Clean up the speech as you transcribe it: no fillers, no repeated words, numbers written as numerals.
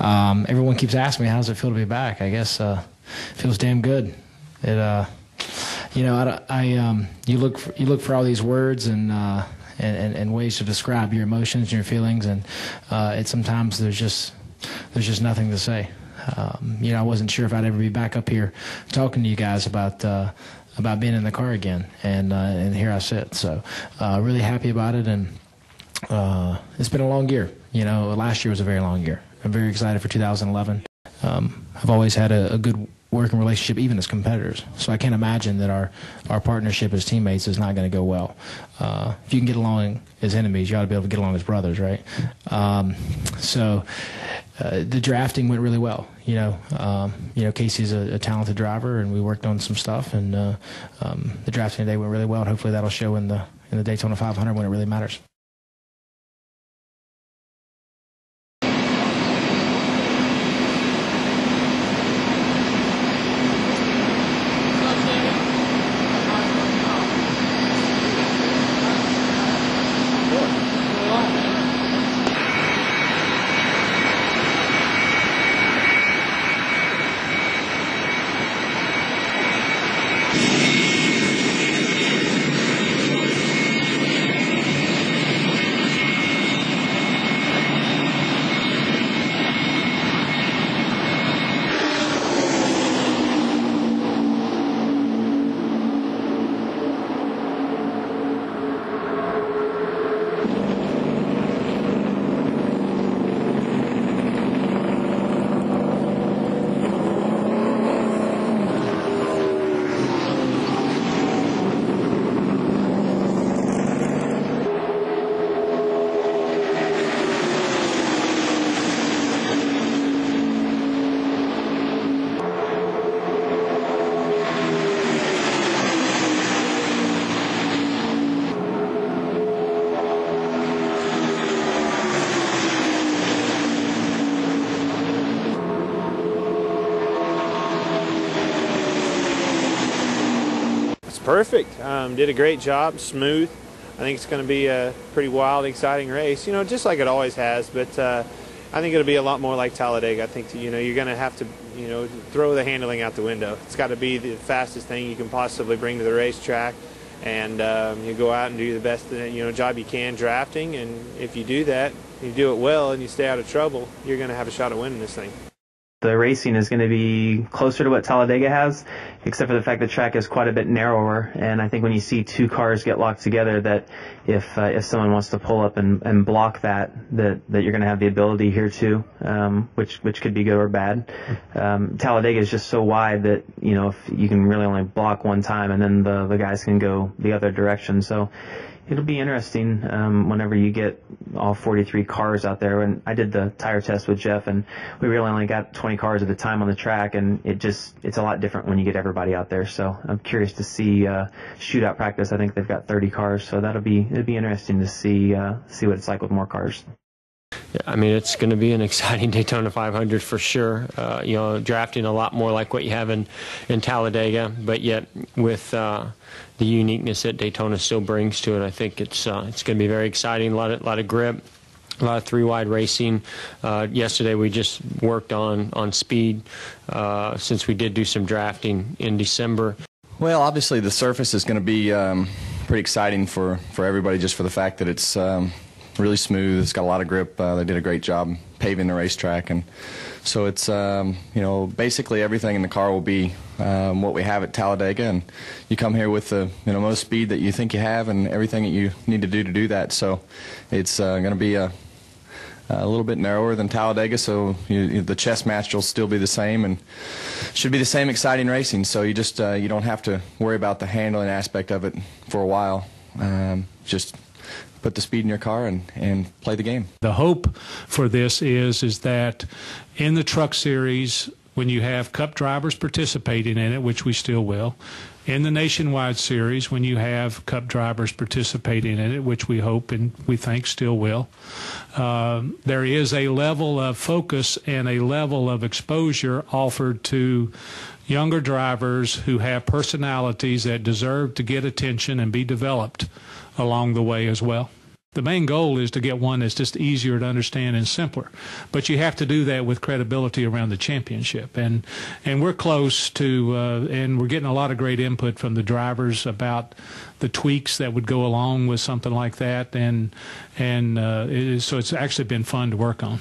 Everyone keeps asking me, how does it feel to be back? I guess it feels damn good. It, you know, you look for all these words and ways to describe your emotions and your feelings, and sometimes there's just nothing to say. You know, I wasn't sure if I'd ever be back up here talking to you guys about being in the car again, and here I sit. So really happy about it, and it's been a long year. You know, last year was a very long year. I'm very excited for 2011. I've always had a good working relationship, even as competitors. So I can't imagine that our partnership as teammates is not going to go well. If you can get along as enemies, you ought to be able to get along as brothers, right? So the drafting went really well. You know, Casey's a talented driver, and we worked on some stuff, and the drafting today went really well, and hopefully that'll show in the Daytona 500 when it really matters. Perfect. Did a great job, smooth. I think it's going to be a pretty wild, exciting race, you know, just like it always has, but I think it'll be a lot more like Talladega. I think, you know, you're going to have to, you know, throw the handling out the window. It's got to be the fastest thing you can possibly bring to the racetrack, and you go out and do the best, you know, job you can drafting, and if you do that, you do it well, and you stay out of trouble, you're going to have a shot at winning this thing. The racing is going to be closer to what Talladega has, except for the fact the track is quite a bit narrower. And I think when you see two cars get locked together, that if someone wants to pull up and block that you're going to have the ability here too, which could be good or bad. Talladega is just so wide that, you know, if you can really only block one time, and then the guys can go the other direction. So it'll be interesting whenever you get all 43 cars out there. And I did the tire test with Jeff, and we really only got 20 cars at a time on the track, and it's a lot different when you get everybody out there. So I'm curious to see shootout practice. I think they've got 30 cars, so it'll be interesting to see what it's like with more cars. Yeah, I mean, it's going to be an exciting Daytona 500 for sure. You know, drafting a lot more like what you have in Talladega, but yet with the uniqueness that Daytona still brings to it, I think it's going to be very exciting. A lot of grip, a lot of three-wide racing. Yesterday we just worked on speed since we did do some drafting in December. Well, obviously the surface is going to be pretty exciting for everybody, just for the fact that it's really smooth. It's got a lot of grip. They did a great job paving the racetrack, and so it's you know, basically everything in the car will be what we have at Talladega, and you come here with the most speed that you think you have and everything that you need to do that. So it's going to be a little bit narrower than Talladega, so the chess match will still be the same, and should be the same exciting racing. So you just you don't have to worry about the handling aspect of it for a while. Just put the speed in your car and play the game. The hope for this is that in the Truck Series, when you have Cup drivers participating in it, which we still will, in the Nationwide Series, when you have Cup drivers participating in it, which we hope and we think still will, there is a level of focus and a level of exposure offered to younger drivers who have personalities that deserve to get attention and be developed along the way as well. The main goal is to get one that's just easier to understand and simpler. But you have to do that with credibility around the championship. And we're close to, and we're getting a lot of great input from the drivers about the tweaks that would go along with something like that. So it's actually been fun to work on.